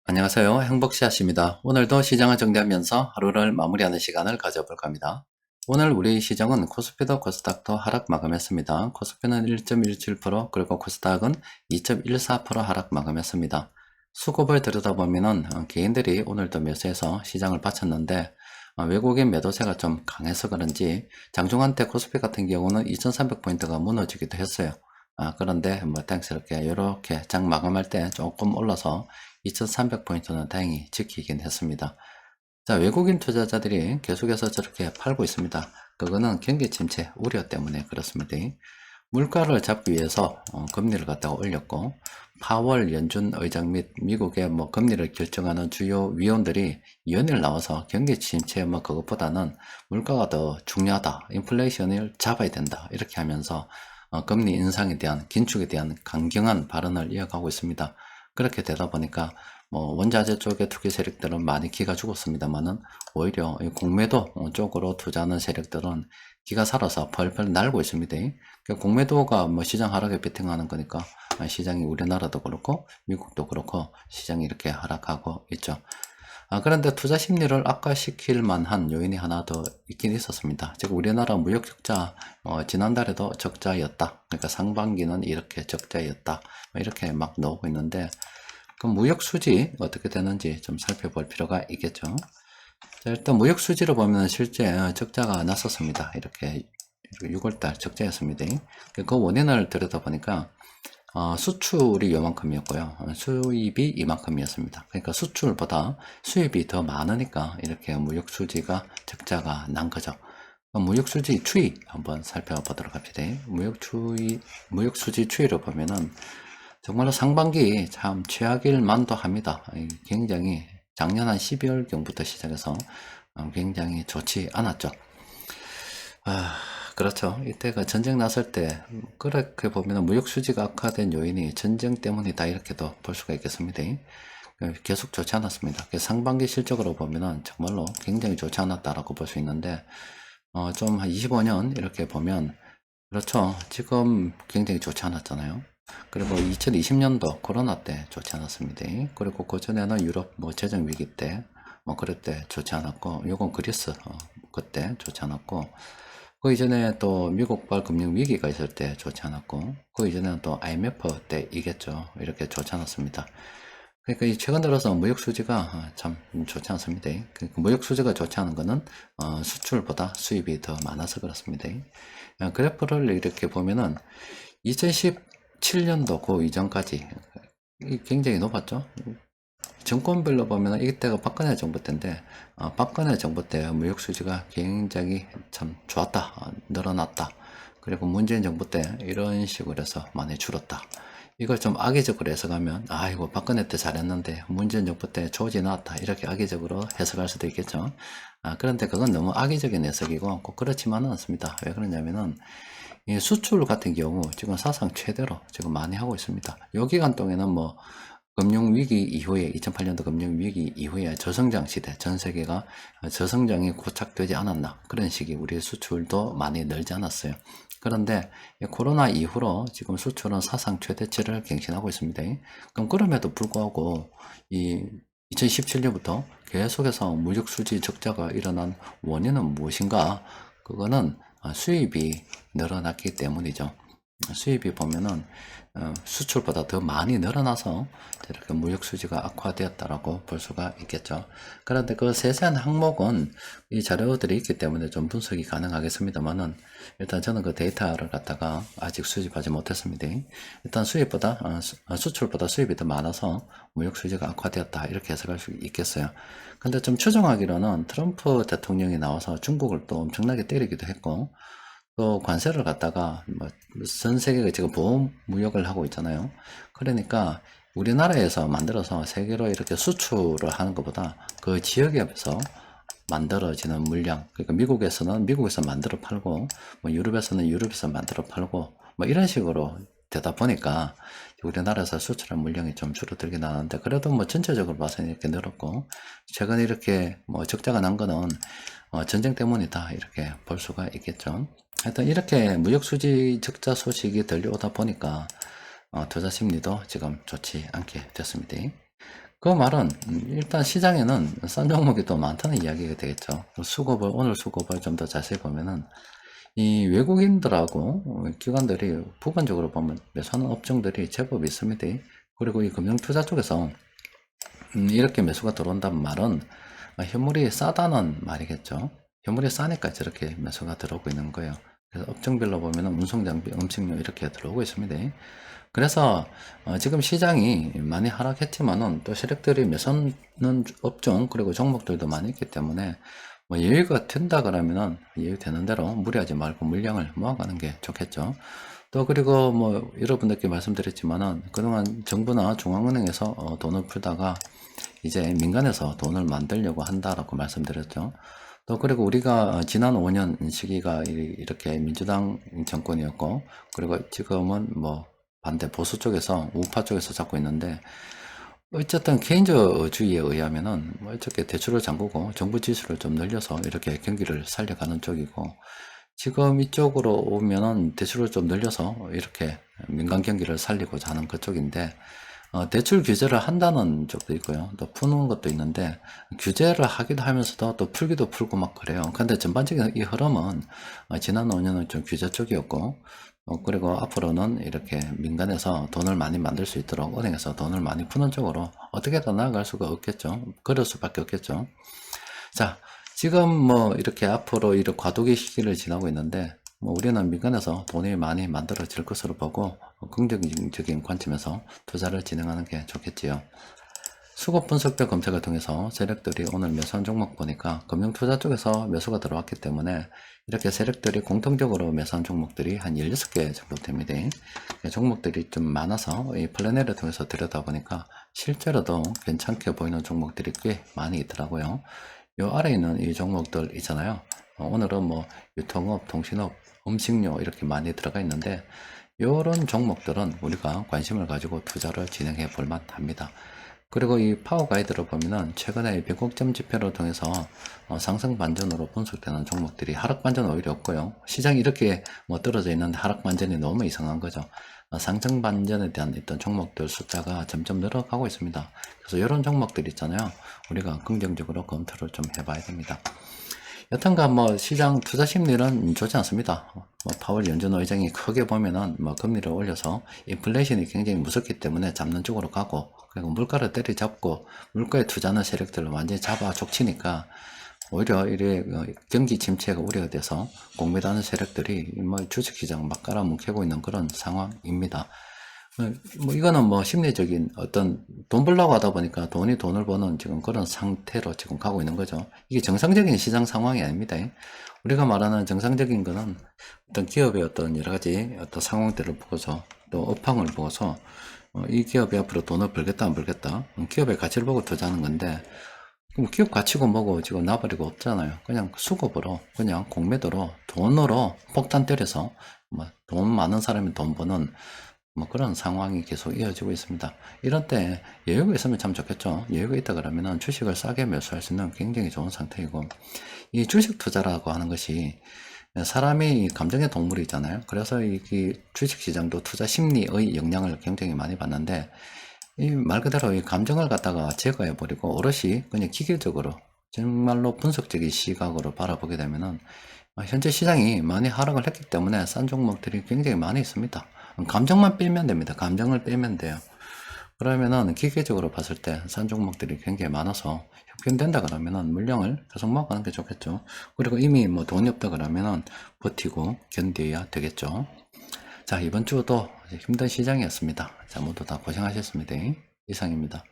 안녕하세요. 행복씨앗입니다. 오늘도 시장을 정리하면서 하루를 마무리하는 시간을 가져볼까 합니다. 오늘 우리 시장은 코스피도 코스닥도 하락 마감했습니다. 코스피는 1.17%, 그리고 코스닥은 2.14% 하락 마감했습니다. 수급을 들여다보면 개인들이 오늘도 매수해서 시장을 바쳤는데 외국인 매도세가 좀 강해서 그런지 장중한때 코스피 같은 경우는 2300포인트가 무너지기도 했어요. 그런데 다행스럽게 이렇게 장 마감할 때 조금 올라서 2300포인트는 다행히 지키긴 했습니다. 자, 외국인 투자자들이 계속해서 저렇게 팔고 있습니다. 그거는 경기 침체 우려 때문에 그렇습니다. 물가를 잡기 위해서 금리를 갖다가 올렸고, 파월 연준 의장 및 미국의 금리를 결정하는 주요 위원들이 연일 나와서 경기 침체 그것보다는 물가가 더 중요하다, 인플레이션을 잡아야 된다 이렇게 하면서 금리 인상에 대한 긴축에 대한 강경한 발언을 이어가고 있습니다. 그렇게 되다 보니까 원자재 쪽의 투기 세력들은 많이 기가 죽었습니다만은 오히려 공매도 쪽으로 투자하는 세력들은 기가 살아서 펄펄 날고 있습니다. 공매도가 시장 하락에 베팅하는 거니까 시장이 우리나라도 그렇고 미국도 그렇고 시장이 이렇게 하락하고 있죠. 그런데 투자 심리를 악화시킬 만한 요인이 하나 더 있긴 있었습니다. 즉 우리나라 무역 적자 지난달에도 적자였다. 그러니까 상반기는 이렇게 적자였다. 이렇게 막 나오고 있는데 그럼 무역 수지 어떻게 되는지 좀 살펴볼 필요가 있겠죠. 자, 일단 무역 수지를 보면 실제 적자가 났었습니다. 이렇게 6월달 적자였습니다. 그 원인을 들여다보니까 수출이 요만큼이었고요. 수입이 이만큼이었습니다. 그러니까 수출보다 수입이 더 많으니까 이렇게 무역 수지가 적자가 난 거죠. 무역 수지 추이 한번 살펴보도록 합시다. 무역 수지 추이를 보면은 정말로 상반기 참 최악일 만도 합니다. 굉장히 작년 한 12월경부터 시작해서 굉장히 좋지 않았죠. 그렇죠. 이때가 전쟁 났을 때 그렇게 보면 무역 수지가 악화된 요인이 전쟁 때문이다 이렇게도 볼 수가 있겠습니다. 계속 좋지 않았습니다. 상반기 실적으로 보면은 정말로 굉장히 좋지 않았다라고 볼 수 있는데 좀 한 25년 이렇게 보면 그렇죠. 지금 굉장히 좋지 않았잖아요. 그리고 2020년도 코로나 때 좋지 않았습니다. 그리고 그 전에는 유럽 재정 위기 때 그럴 때 좋지 않았고, 요건 그리스 그때 좋지 않았고, 그 이전에 또 미국발 금융 위기가 있을 때 좋지 않았고, 그 이전에는 또 IMF 때 이겼죠. 이렇게 좋지 않았습니다. 그러니까 이 최근 들어서 무역 수지가 참 좋지 않습니다. 그러니까 무역 수지가 좋지 않은 거는 수출보다 수입이 더 많아서 그렇습니다. 그래프를 이렇게 보면은 2017년도 그 이전까지 굉장히 높았죠. 정권별로 보면 이때가 박근혜 정부 때인데 박근혜 정부 때 무역 수지가 굉장히 참 좋았다, 늘어났다. 그리고 문재인 정부 때 이런 식으로 해서 많이 줄었다. 이걸 좀 악의적으로 해석하면 아이고 박근혜 때 잘했는데 문재인 정부 때 조지 나왔다 이렇게 악의적으로 해석할 수도 있겠죠. 그런데 그건 너무 악의적인 해석이고 꼭 그렇지만은 않습니다. 왜 그러냐면은 이 수출 같은 경우 지금 사상 최대로 지금 많이 하고 있습니다. 요 기간 동안에는 금융위기 이후에 2008년도 금융위기 이후에 저성장 시대, 전 세계가 저성장이 고착되지 않았나 그런 식이 우리 수출도 많이 늘지 않았어요. 그런데 코로나 이후로 지금 수출은 사상 최대치를 갱신하고 있습니다. 그럼 그럼에도 불구하고 이 2017년부터 계속해서 무역 수지 적자가 일어난 원인은 무엇인가? 그거는 수입이 늘어났기 때문이죠. 수입이 보면은 수출보다 더 많이 늘어나서 이렇게 무역 수지가 악화되었다라고 볼 수가 있겠죠. 그런데 그 세세한 항목은 이 자료들이 있기 때문에 좀 분석이 가능하겠습니다만은 일단 저는 그 데이터를 갖다가 아직 수집하지 못했습니다. 일단 수출보다 수입이 더 많아서 무역 수지가 악화되었다 이렇게 해석할 수 있겠어요. 근데 좀 추정하기로는 트럼프 대통령이 나와서 중국을 또 엄청나게 때리기도 했고 또 관세를 갖다가 전 세계가 지금 보호 무역을 하고 있잖아요. 그러니까 우리나라에서 만들어서 세계로 이렇게 수출을 하는 것보다 그 지역에서 만들어지는 물량, 그러니까 미국에서는 미국에서 만들어 팔고 유럽에서는 유럽에서 만들어 팔고 이런 식으로 되다 보니까 우리나라에서 수출한 물량이 좀 줄어들긴 하는데 그래도 전체적으로 봐서는 이렇게 늘었고 최근에 이렇게 적자가 난 거는 전쟁 때문이다 이렇게 볼 수가 있겠죠. 하여튼 이렇게 무역수지 적자 소식이 들려오다 보니까 투자 심리도 지금 좋지 않게 됐습니다. 그 말은 일단 시장에는 싼 종목이 또 많다는 이야기가 되겠죠. 수급을 오늘 수급을 좀 더 자세히 보면은 이 외국인들하고 기관들이 부분적으로 보면 매수하는 업종들이 제법 있습니다. 그리고 이 금융투자 쪽에서 이렇게 매수가 들어온다는 말은 현물이 싸다는 말이겠죠. 현물이 싸니까 저렇게 매수가 들어오고 있는 거예요. 그래서 업종별로 보면은 운송장비, 음식료 이렇게 들어오고 있습니다. 그래서 지금 시장이 많이 하락했지만은 또 세력들이 매수하는 업종 그리고 종목들도 많이 있기 때문에 뭐 여유가 된다 그러면은 여유 되는 대로 무리하지 말고 물량을 모아가는 게 좋겠죠. 또 그리고 뭐 여러분들께 말씀드렸지만은 그동안 정부나 중앙은행에서 돈을 풀다가 이제 민간에서 돈을 만들려고 한다라고 말씀드렸죠. 또 그리고 우리가 지난 5년 시기가 이렇게 민주당 정권이었고 그리고 지금은 뭐 반대 보수 쪽에서 우파 쪽에서 잡고 있는데 어쨌든 개인주의에 의하면은 뭐 어떻게 대출을 잠그고 정부 지수를 좀 늘려서 이렇게 경기를 살려가는 쪽이고 지금 이쪽으로 오면은 대출을 좀 늘려서 이렇게 민간 경기를 살리고자 하는 그쪽인데 대출 규제를 한다는 쪽도 있고요. 또 푸는 것도 있는데 규제를 하기도 하면서도 또 풀기도 풀고 막 그래요. 근데 전반적인 이 흐름은 지난 5년은 좀 규제 쪽이었고 그리고 앞으로는 이렇게 민간에서 돈을 많이 만들 수 있도록 은행에서 돈을 많이 푸는 쪽으로 어떻게 더 나아갈 수가 없겠죠. 그럴 수밖에 없겠죠. 자, 지금 뭐 이렇게 앞으로 이런 과도기 시기를 지나고 있는데 뭐 우리는 민간에서 돈이 많이 만들어질 것으로 보고 긍정적인 관점에서 투자를 진행하는 게 좋겠지요. 수급 분석별 검색을 통해서 세력들이 오늘 매수한 종목 보니까 금융투자 쪽에서 매수가 들어왔기 때문에 이렇게 세력들이 공통적으로 매수한 종목들이 한 16개 정도 됩니다. 종목들이 좀 많아서 이 플래너를 통해서 들여다보니까 실제로도 괜찮게 보이는 종목들이 꽤 많이 있더라고요. 요 아래에 있는 이 종목들 있잖아요. 오늘은 뭐 유통업, 통신업, 음식료 이렇게 많이 들어가 있는데 이런 종목들은 우리가 관심을 가지고 투자를 진행해 볼 만합니다. 그리고 이 파워 가이드를 보면은 최근에 백곡점 지표를 통해서 상승 반전으로 분석되는 종목들이 하락 반전 오히려 없고요. 시장이 이렇게 뭐 떨어져 있는데 하락 반전이 너무 이상한 거죠. 상승 반전에 대한 어떤 종목들 숫자가 점점 늘어가고 있습니다. 그래서 이런 종목들 있잖아요. 우리가 긍정적으로 검토를 좀 해봐야 됩니다. 여튼간 뭐 시장 투자 심리는 좋지 않습니다. 뭐 파월 연준 의장이 크게 보면은 뭐 금리를 올려서 인플레이션이 굉장히 무섭기 때문에 잡는 쪽으로 가고 그리고 물가를 때리잡고 물가에 투자하는 세력들을 완전히 잡아 족치니까 오히려 이래 경기 침체가 우려가 돼서 공매도하는 세력들이 뭐 주식시장 막 깔아뭉개고 있는 그런 상황입니다. 뭐 이거는 뭐 심리적인 어떤 돈 벌려고 하다 보니까 돈을 버는 지금 그런 상태로 지금 가고 있는 거죠. 이게 정상적인 시장 상황이 아닙니다. 우리가 말하는 정상적인 거는 어떤 기업의 어떤 여러 가지 어떤 상황들을 보고서 또 업황을 보고서 이 기업이 앞으로 돈을 벌겠다 안 벌겠다 기업의 가치를 보고 투자하는 건데 그럼 기업 가치고 뭐고 지금 나버리고 없잖아요. 그냥 수급으로 그냥 공매도로 돈으로 폭탄 때려서 뭐 돈 많은 사람이 돈 버는 뭐 그런 상황이 계속 이어지고 있습니다. 이런 때 여유가 있으면 참 좋겠죠. 여유가 있다 그러면은 주식을 싸게 매수할 수 있는 굉장히 좋은 상태이고 이 주식 투자라고 하는 것이 사람이 감정의 동물이잖아요. 그래서 이 주식 시장도 투자 심리의 영향을 굉장히 많이 받는데 이 말 그대로 이 감정을 갖다가 제거해 버리고 오롯이 그냥 기계적으로 정말로 분석적인 시각으로 바라보게 되면은 현재 시장이 많이 하락을 했기 때문에 싼 종목들이 굉장히 많이 있습니다. 감정만 빼면 됩니다. 감정을 빼면 돼요. 그러면은 기계적으로 봤을 때 싼 종목들이 굉장히 많아서 협균된다 그러면은 물량을 계속 모아가는 게 좋겠죠. 그리고 이미 뭐 돈이 없다 그러면은 버티고 견뎌야 되겠죠. 자, 이번 주도 힘든 시장이었습니다. 자, 모두 다 고생하셨습니다. 이상입니다.